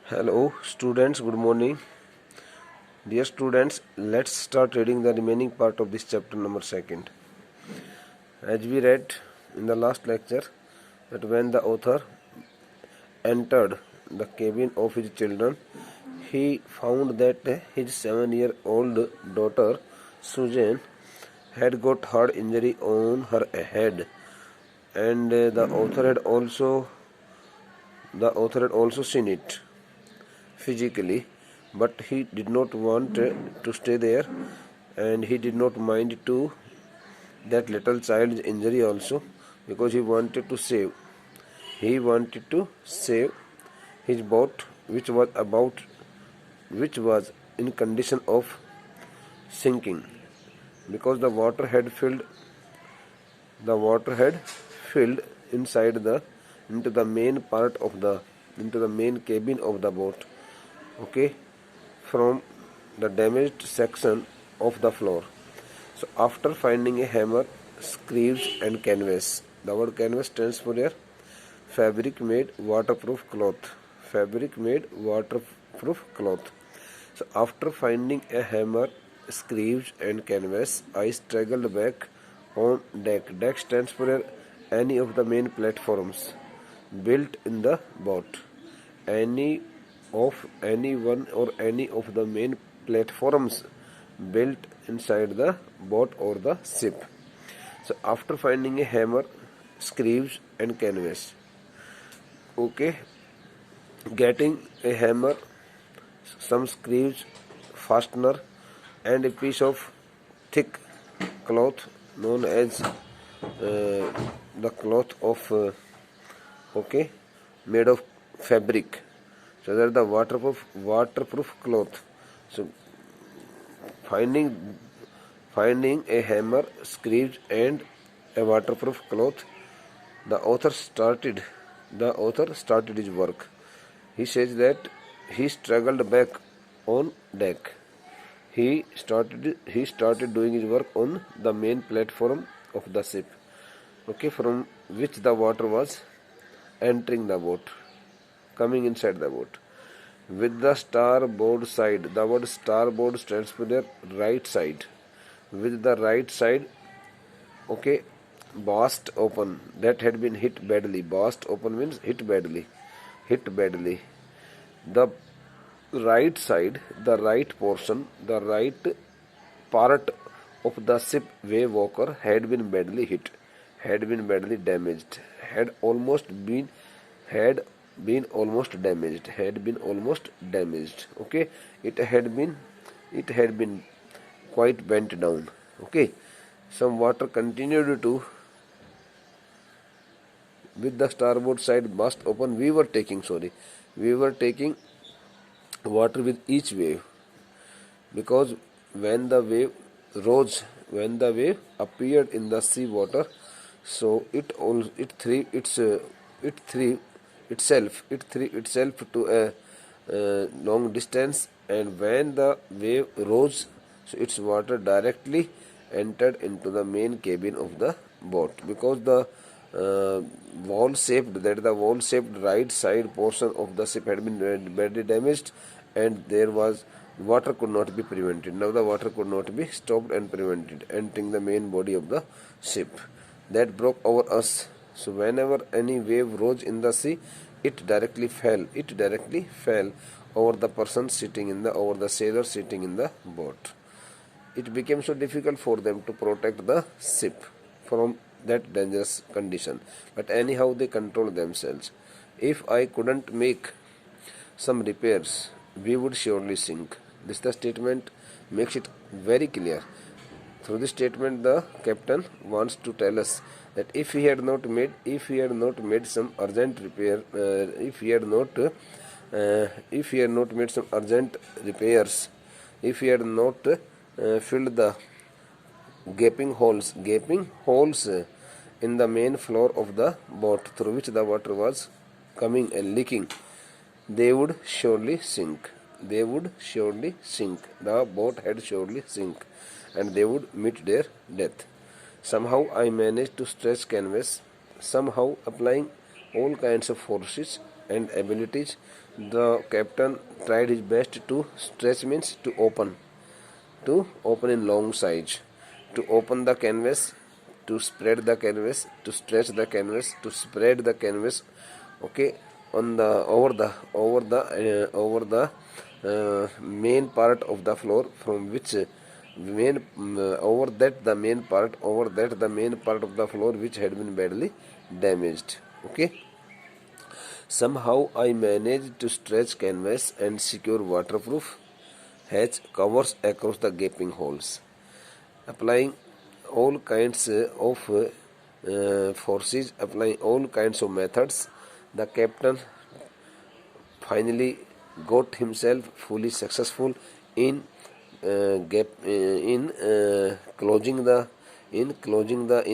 Hello students, good morning. Dear students, let's start reading the remaining part of this chapter number 2. As we read in the last lecture that when the author entered the cabin of his children, he found that his 7-year-old daughter Susan had got hard injury on her head, and the author had also seen it physically, but he did not want to stay there, and he did not mind to that little child's injury also, because he wanted to save his boat, which was in condition of sinking, because the water had filled inside the into the main part of the into the main cabin of the boat, okay, from the damaged section of the floor. So after finding a hammer, screws and canvas, the word canvas stands for here fabric made waterproof cloth. Fabric made waterproof cloth. So after finding a hammer, screws and canvas, I struggled back on deck. Deck stands for here any of the main platforms built in the boat. Any one or any of the main platforms built inside the boat or the ship. So after finding a hammer, screws and canvas, okay, getting a hammer, some screws, fastener and a piece of thick cloth known as the cloth of okay, made of fabric, so that the waterproof cloth. So finding a hammer, screws and a waterproof cloth, the author started his work. He says that he struggled back on deck. He started doing his work on the main platform of the ship, okay, from which the water was entering the boat, coming inside the boat. With the starboard side, the word starboard stands for the right side. With the right side, okay, burst open, that had been hit badly. Burst open means hit badly. The right side, the right portion, the right part of the ship wave walker had been badly hit, had been badly damaged, had been almost damaged. Okay, it had been quite bent down. Okay, some water continued to with the starboard side burst open. We were taking water with each wave, because when the wave rose, when the wave appeared in the sea water, so it threw itself to a long distance, and when the wave rose, so its water directly entered into the main cabin of the boat, because the wall-shaped right side portion of the ship had been badly damaged, and there was water could not be prevented. Now the water could not be stopped and prevented entering the main body of the ship. That broke over us. So whenever any wave rose in the sea, it directly fell over the person over the sailor sitting in the boat. It became so difficult for them to protect the ship from that dangerous condition. But anyhow, they controlled themselves. If I couldn't make some repairs, we would surely sink. This the statement makes it very clear. Through this statement, the captain wants to tell us that if he had not made some urgent repair, if he had not made some urgent repairs, if he had not filled the gaping holes in the main floor of the boat through which the water was coming and leaking, they would surely sink. The boat had surely sink, and they would meet their death. Somehow I managed to stretch canvas, somehow applying all kinds of forces and abilities The captain tried his best to stretch means to open in long size, to open the canvas, to spread the canvas, to stretch the canvas, to spread the canvas. Okay, on the over the main part of the floor from which main over that the main part of the floor which had been badly damaged. Okay. Somehow I managed to stretch canvas and secure waterproof hatch covers across the gaping holes. Applying all kinds of forces, applying all kinds of methods, the captain finally got himself fully successful in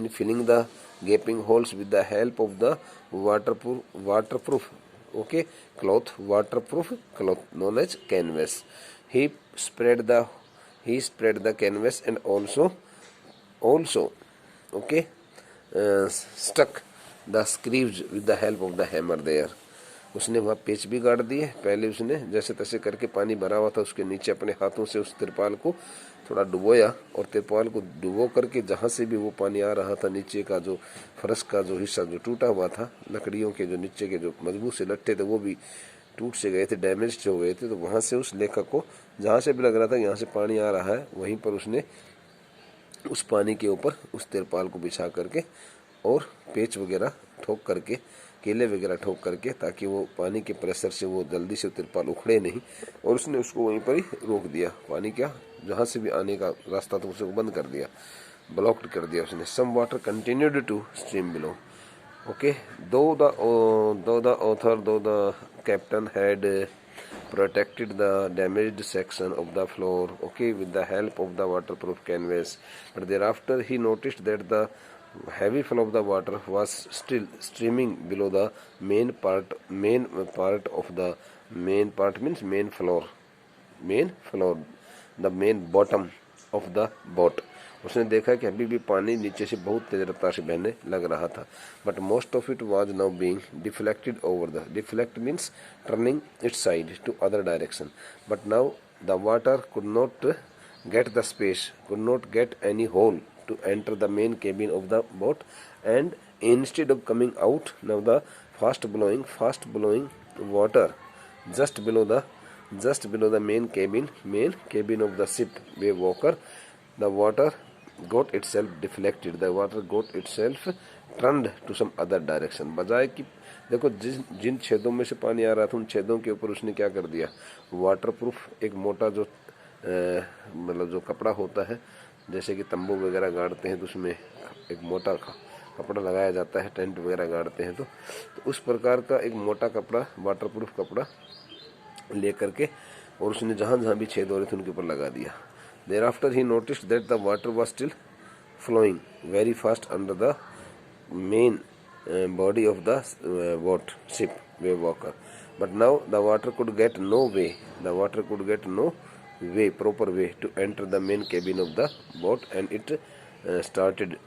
filling the gaping holes with the help of the waterproof okay waterproof cloth known as canvas. He spread the canvas and also okay stuck the screws with the help of the hammer there. उसने वहाँ पेच भी गाड़ दिए। पहले उसने जैसे तैसे करके पानी भरा हुआ था उसके नीचे अपने हाथों से उस तिरपाल को थोड़ा डुबोया और तिरपाल को डुबो करके जहाँ से भी वो पानी आ रहा था नीचे का जो फर्श का जो हिस्सा जो टूटा हुआ था, लकड़ियों के जो नीचे के जो मजबूत से लट्ठे थे वो भी टूट से गए थे, डैमेज हो गए थे। तो वहाँ से उस लेखक को जहाँ से भी लग रहा था यहाँ से पानी आ रहा है वहीं पर उसने उस पानी के ऊपर उस तिरपाल को बिछा करके और पेच वगैरह ठोक करके केले वगैरह ठोक करके ताकि वो पानी के प्रेशर से वो जल्दी से तिरपाल उखड़े नहीं, और उसने उसको वहीं पर ही रोक दिया। पानी क्या जहाँ से भी आने का रास्ता तो उसे बंद कर दिया, ब्लॉक्ड कर दिया उसने। Some water continued to stream below. Okay, though the captain had protected the damaged section of the floor, okay, with the help of the waterproof canvas, but thereafter he noticed that the heavy flow of the water was still streaming below the main part of the main floor, the main bottom of the boat. उसने देखा कि अभी भी पानी नीचे से बहुत तेज रफ्तार से बहने लग रहा था, but most of it was now being deflected over the, deflect means turning its side to other direction, but now the water could not get the space, could not get any hole to enter the main cabin of the boat, and instead of coming out, now the fast blowing water just below the main cabin of the ship wave walker, the water got itself deflected, the water got itself turned to some other direction. बजाय कि देखो जिन छेदों में से पानी आ रहा था उन छेदों के ऊपर उसने क्या कर दिया, वाटरप्रूफ एक मोटा जो मतलब जो कपड़ा होता है, जैसे कि तंबू वगैरह गाड़ते हैं तो उसमें एक मोटा कपड़ा लगाया जाता है, टेंट वगैरह गाड़ते हैं तो उस प्रकार का एक मोटा कपड़ा, वाटरप्रूफ कपड़ा ले करके और उसने जहाँ जहाँ भी छेद हो रहे थे उनके ऊपर लगा दिया। Thereafter he noticed that the water was still flowing very fast under the main body of the boat ship wave walker, but now the water could get no way, proper way to enter the main cabin of the boat, and it started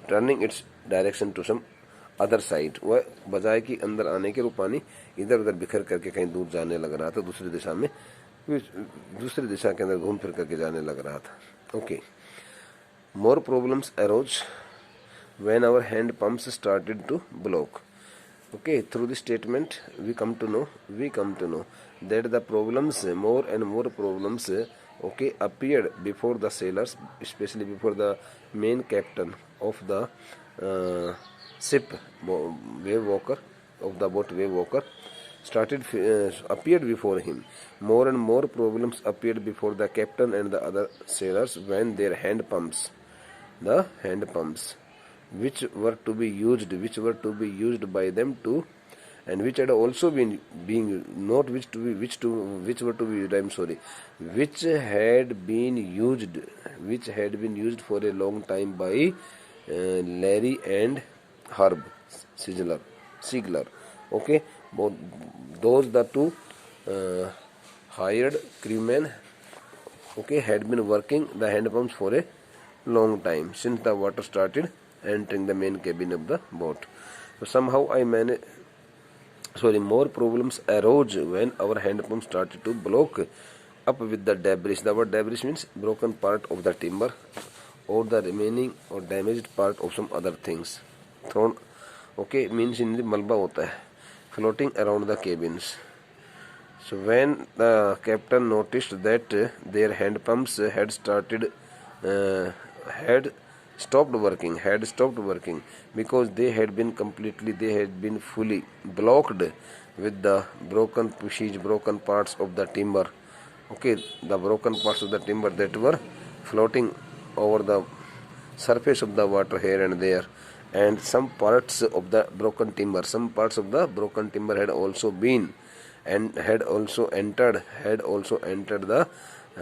turning its direction to some other side. वह बजाय कि अंदर आने के वो पानी इधर उधर बिखर करके कहीं दूर जाने लग रहा था, दूसरी दिशा के अंदर घूम फिर करके जाने लग रहा था। Okay, more problems arose when our hand pumps started to block. Okay, through this statement we come to know that the problems, more and more problems, okay, appeared before the sailors, especially before the main captain of the ship wave walker, of the boat wave walker, appeared before him. More and more problems appeared before the captain and the other sailors when their hand pumps, which were to be used by them too, and which had also been not which were to be used, I'm sorry, which had been used for a long time by Larry and Herb Siegler. Okay, both those the two hired crewmen, okay, had been working the hand pumps for a long time since the water started entering the main cabin of the boat. So somehow I more problems arose when our hand pump started to block up with the debris. The word debris means broken part of the timber or the remaining or damaged part of some other things. Thrown, okay, means in the malba hota hai, floating around the cabins. So when the captain noticed that their hand pumps had stopped working because they had been fully blocked with the broken parts of the timber. Okay, the broken parts of the timber that were floating over the surface of the water here and there, and some parts of the broken timber had also been and had also entered the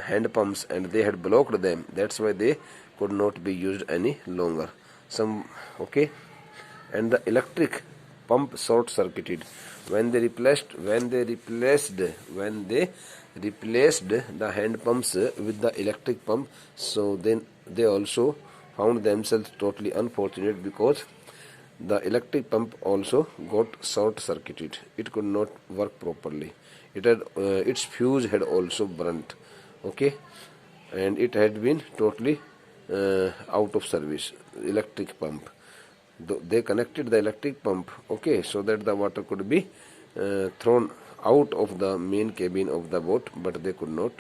hand pumps, and they had blocked them. That's why they could not be used any longer. And the electric pump short circuited when they replaced the hand pumps with the electric pump. So then they also found themselves totally unfortunate because the electric pump also got short circuited. It could not work properly. It had its fuse had also burnt. Okay, and it had been totally out of service. Electric pump. They connected the electric pump, okay, so that the water could be thrown out of the main cabin of the boat, but they could not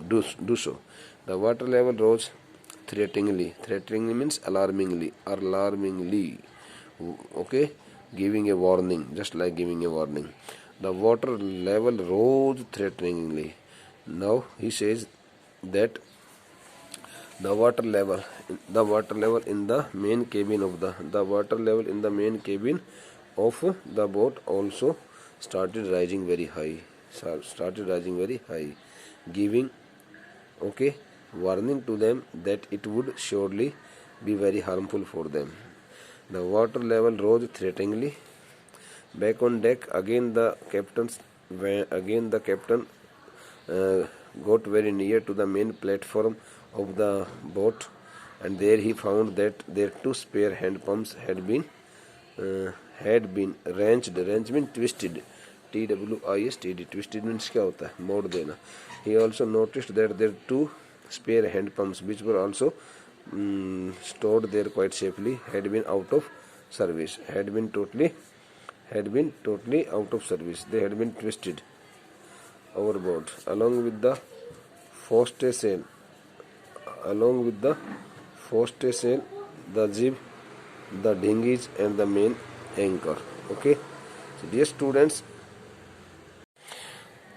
do so. The water level rose threateningly. Threateningly means alarmingly, okay, giving a warning, just like giving a warning. The water level rose threateningly. Now he says that the water level in the main cabin of the boat also started rising very high, giving, okay, warning to them that it would surely be very harmful for them. The water level rose threateningly. Back on deck again, the captain got very near to the main platform of the boat, and there he found that their two spare hand pumps had been wrenched. Wrench means twisted. TWISTED. Twisted means क्या होता है? मोड़ देना. He also noticed that their two spare hand pumps, which were also stored there quite safely, had been out of service. Had been totally out of service. They had been twisted overboard along with the forestay sail, the jib, the dinghies, and the main anchor. Okay, so dear students,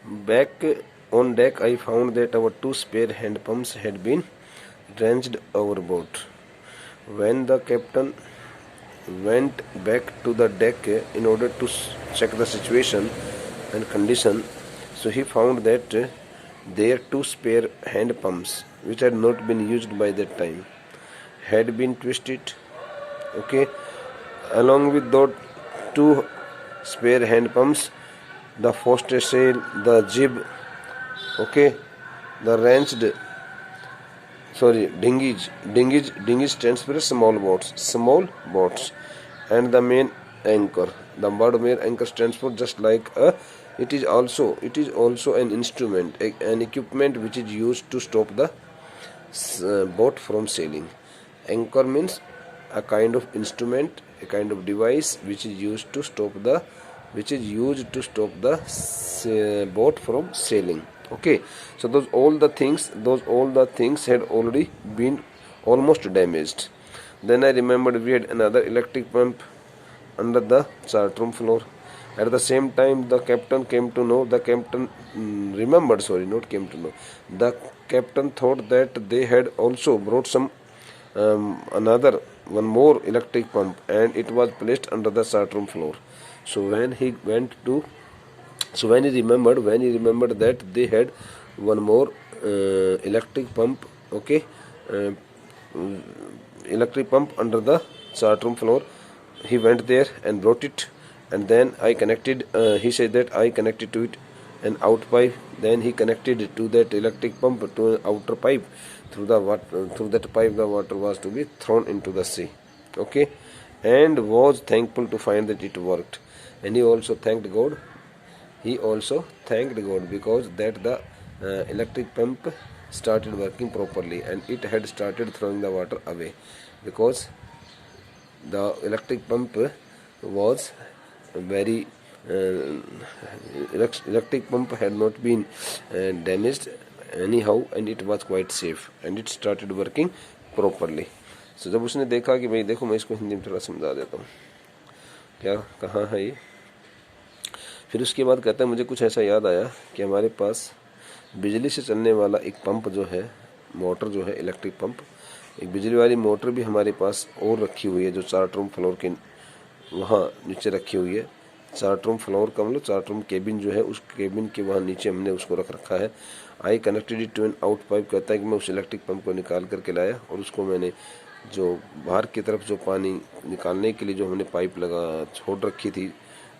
back on deck I found that our two spare hand pumps had been wrenched overboard. When the captain went back to the deck in order to check the situation and condition, so he found that their two spare hand pumps, which had not been used by that time, had been twisted. Okay, along with those two spare hand pumps, the forestay sail, the jib, okay, the wrenched, dinghies stands for small boats, and the main anchor. The word main anchor stands for just like it is also an instrument, an equipment which is used to stop the boat from sailing. Anchor means a kind of instrument, a kind of device which is used to stop the boat from sailing. Okay, so those all the things had already been almost damaged. Then I remembered we had another electric pump under the chartroom floor. At the same time, the captain thought that they had also brought some one more electric pump, and it was placed under the chartroom floor. So when he remembered that they had one more electric pump, okay, electric pump under the chartroom floor, he went there and brought it, and then I connected. He said that I connected to it an out pipe. Then he connected to that electric pump to an outer pipe. Through that pipe, the water was to be thrown into the sea. Okay, and was thankful to find that it worked. and he also thanked God. He also thanked God because that the electric pump started working properly and it had started throwing the water away, because the electric pump was very electric pump had not been damaged anyhow and it was quite safe and it started working properly. So जब उसने देखा कि भाई देखो, मैं इसको हिंदी में थोड़ा समझा देता हूँ क्या कहाँ है ये। फिर उसके बाद कहता है मुझे कुछ ऐसा याद आया कि हमारे पास बिजली से चलने वाला एक पंप जो है, मोटर जो है, इलेक्ट्रिक पंप, एक बिजली वाली मोटर भी हमारे पास और रखी हुई है, जो 4 रूम फ्लोर के वहाँ नीचे रखी हुई है। 4 रूम फ्लोर का मतलब 4 रूम केबिन जो है, उस केबिन के वहाँ नीचे हमने उसको रख रखा है। I connected it to an out pipe, कहता है कि मैं उस इलेक्ट्रिक पंप को निकाल करके लाया और उसको मैंने जो बाहर की तरफ जो पानी निकालने के लिए जो हमने पाइप लगा छोड़ रखी थी,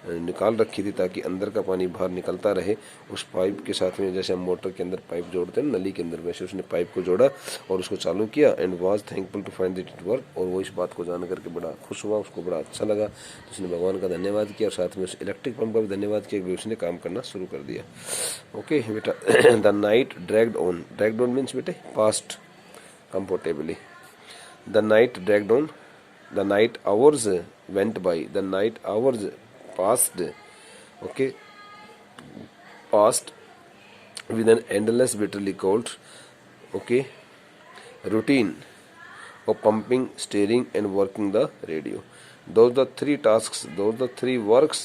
निकाल रखी थी ताकि अंदर का पानी बाहर निकलता रहे, उस पाइप के साथ में जैसे हम मोटर के अंदर पाइप जोड़ते हैं नली के अंदर, वैसे उसने पाइप को जोड़ा और उसको चालू किया। And was thankful to find that it work, और वो इस बात को जान करके बड़ा खुश हुआ, उसको बड़ा अच्छा लगा। तो उसने भगवान का धन्यवाद किया और साथ में उस इलेक्ट्रिक पंप का भी धन्यवाद किया कि उसने काम करना शुरू कर दिया। ओके बेटा। The night dragged on, dragged on means बेटे passed comfortably. The night dragged on, the night hours went by, the night hours passed, okay, passed with an endless bitterly cold, okay, routine of pumping, steering and working the radio. Those the 3 tasks, those the 3 works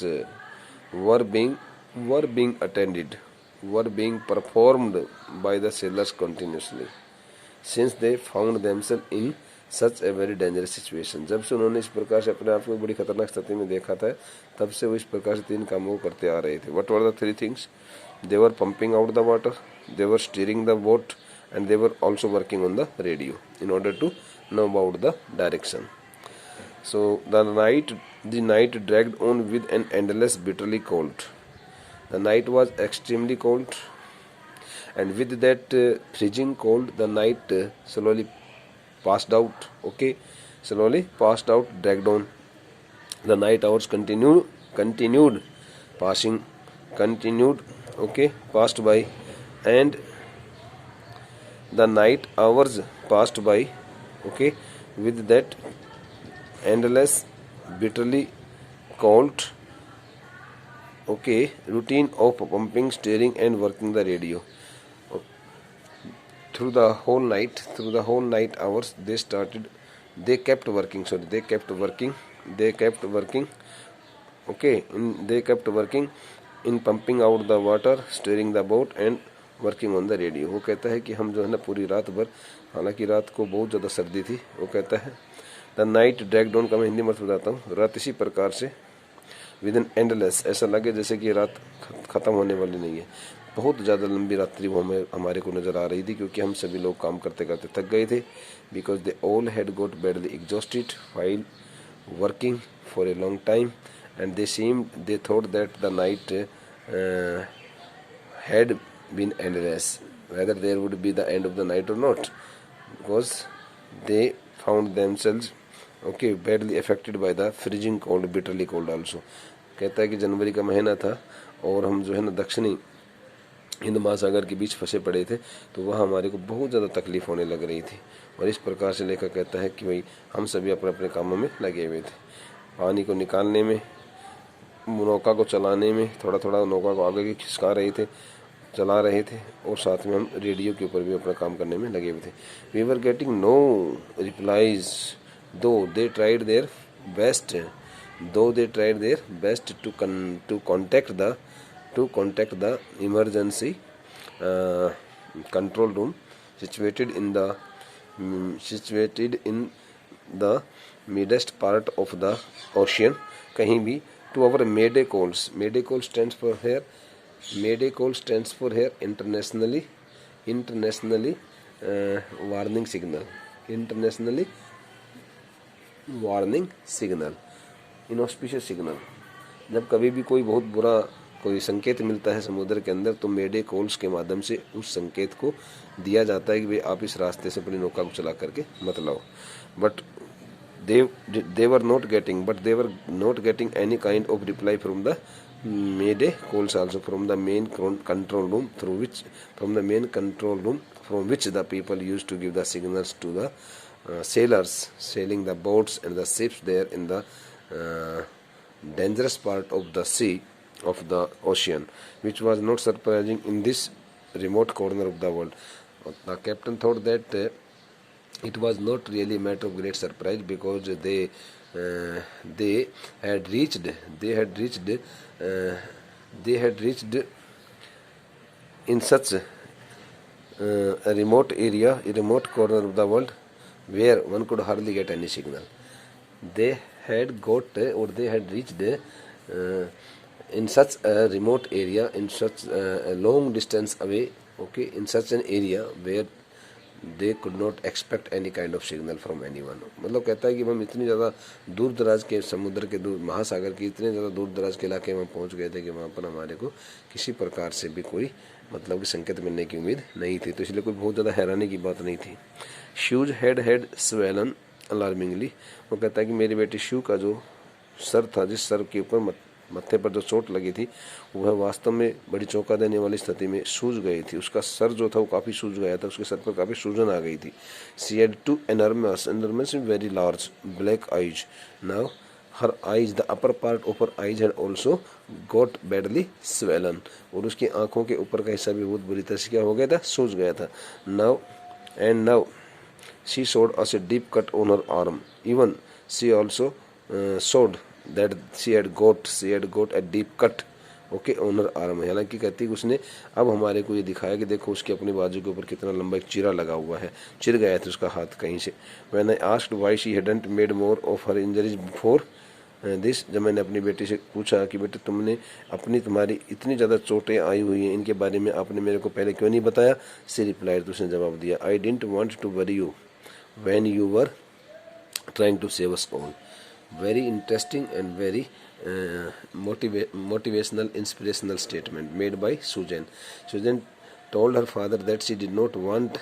were being attended, were being performed by the sailors continuously since they found themselves in such a very dangerous situation. जब से उन्होंने इस प्रकार से अपने आप को बड़ी खतरनाक स्थिति में देखा था, तब से वो इस प्रकार से 3 कामों को करते आ रहे थे। What were the 3 things? They were pumping out the water, they were steering the boat and they were also working on the radio in order to know about the direction. So the night dragged on with an endless bitterly cold. The night was extremely cold and with that freezing cold the night slowly passed out, okay, slowly passed out, dragged on. The night hours continued passing, continued, okay, passed by, and the night hours passed by, okay, with that endless bitterly cold, okay, routine of pumping, steering and working the radio. Through the whole night hours they kept working, okay, they kept working in pumping out the water, steering the boat and working on the radio. वो कहता है कि हम जो है ना पूरी रात भर, हालांकि रात को बहुत ज़्यादा सर्दी थी, वो कहता है द नाइट ड्रैग्ड ऑन का मैं हिंदी में बताता हूँ, रात इसी प्रकार से विद एन एंडलेस, ऐसा लगे जैसे कि रात ख़त्म होने वाली नहीं है। बहुत ज़्यादा लंबी रात्रि वो हमारे को नज़र आ रही थी, क्योंकि हम सभी लोग काम करते करते थक गए थे। Because they all had got badly exhausted while working for a long time and they thought that the night had been endless, whether there would be the end of the night or not, because they found themselves, okay, badly affected by the freezing cold, bitterly cold also. कहता है कि जनवरी का महीना था और हम जो है ना दक्षिणी हिंद महासागर के बीच फंसे पड़े थे, तो वह हमारे को बहुत ज़्यादा तकलीफ होने लग रही थी। और इस प्रकार से लेखक कहता है कि भाई हम सभी अपने अपने कामों में लगे हुए थे, पानी को निकालने में, नौका को चलाने में, थोड़ा थोड़ा नौका को आगे खिसका रहे थे, चला रहे थे, और साथ में हम रेडियो के ऊपर भी अपना काम करने में लगे हुए थे। We were getting no replies though they tried their best, to contact the emergency control room situated in the midest part of the ocean, कहीं भी, to our mayday calls. Mayday call stands for here internationally warning signal, inauspicious signal। जब कभी भी कोई बहुत बुरा कोई संकेत मिलता है समुद्र के अंदर, तो मेडे कॉल्स के माध्यम से उस संकेत को दिया जाता है कि भाई आप इस रास्ते से अपनी नौका को चला करके मत लाओ। But they were not getting, but they were not getting any kind of reply from the Mayday calls, also from the main control room, from which the people used to give the signals to the sailors sailing the boats and the ships there in the dangerous part of the sea, of the ocean, which was not surprising in this remote corner of the world. The captain thought that it was not really a matter of great surprise, because they had reached in such a remote area, a remote corner of the world, where one could hardly get any signal. They had reached in such a remote area, in such a long distance away, okay, in such an area where they could not expect any kind of signal from anyone. मतलब कहता है कि हम इतनी ज़्यादा दूर दराज के समुद्र के दूर महासागर के इतने ज़्यादा दूर दराज के इलाके में पहुंच गए थे कि वहाँ पर हमारे को किसी प्रकार से भी कोई मतलब कि संकेत मिलने की उम्मीद नहीं थी, तो इसलिए कोई बहुत ज़्यादा हैरानी की बात नहीं थी. Shoes had swollen alarmingly. वो कहता है कि मेरी बेटी शू का जो सर था, जिस सर के ऊपर मत्थे पर जो चोट लगी थी, वह वास्तव में बड़ी चौंका देने वाली स्थिति में सूज गई थी. उसका सर जो था वो काफ़ी सूज गया था, उसके सर पर काफ़ी सूजन आ गई थी. She had two enormous very large black eyes. Now her eyes, the upper part of her eyes had also got badly swollen. और उसकी आंखों के ऊपर का हिस्सा भी बहुत बुरी तरह से क्या हो गया था, सूज गया था. Now she showed us a deep cut on her arm. Even she also showed that she had got a deep cut, okay, on her arm. हालांकि कहती है उसने अब हमारे को ये दिखाया कि देखो उसके अपनी बाजू के ऊपर कितना लंबा एक चीरा लगा हुआ है, चिर गया था उसका हाथ कहीं से. When I asked why she hadn't made more of her injuries before this, जब मैंने अपनी बेटी से पूछा कि बेटे तुम्हारी इतनी ज़्यादा चोटें आई हुई हैं, इनके बारे में आपने मेरे को पहले क्यों नहीं बताया. She replied, तो उसने जवाब दिया, I didn't want to worry you when you were trying to save us all. Very interesting and very motivational, inspirational statement made by Susan. Susan told her father that she did not want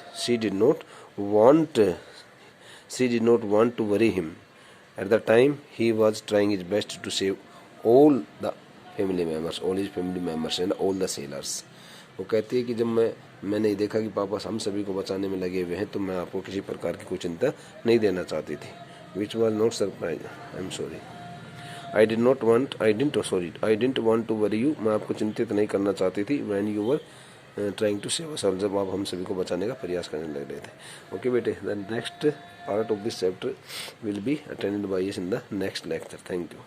to worry him. At the time, he was trying his best to save all the family members, all his family members and all the sailors. वो कहती है कि जब मैंने देखा कि पापा हम सभी को बचाने में लगे हुए हैं, तो मैं आपको किसी प्रकार की कोई चिंता नहीं देना चाहती थी. Which was not surprise. I'm sorry. I didn't want to worry you. मैं आपको चिंतित नहीं करना चाहती थी. When you were trying to save us all, जब आप हम सभी को बचाने का प्रयास करने लग रहे थे. Okay बेटे, the next part of this chapter will be attended by us in the next lecture. Thank you.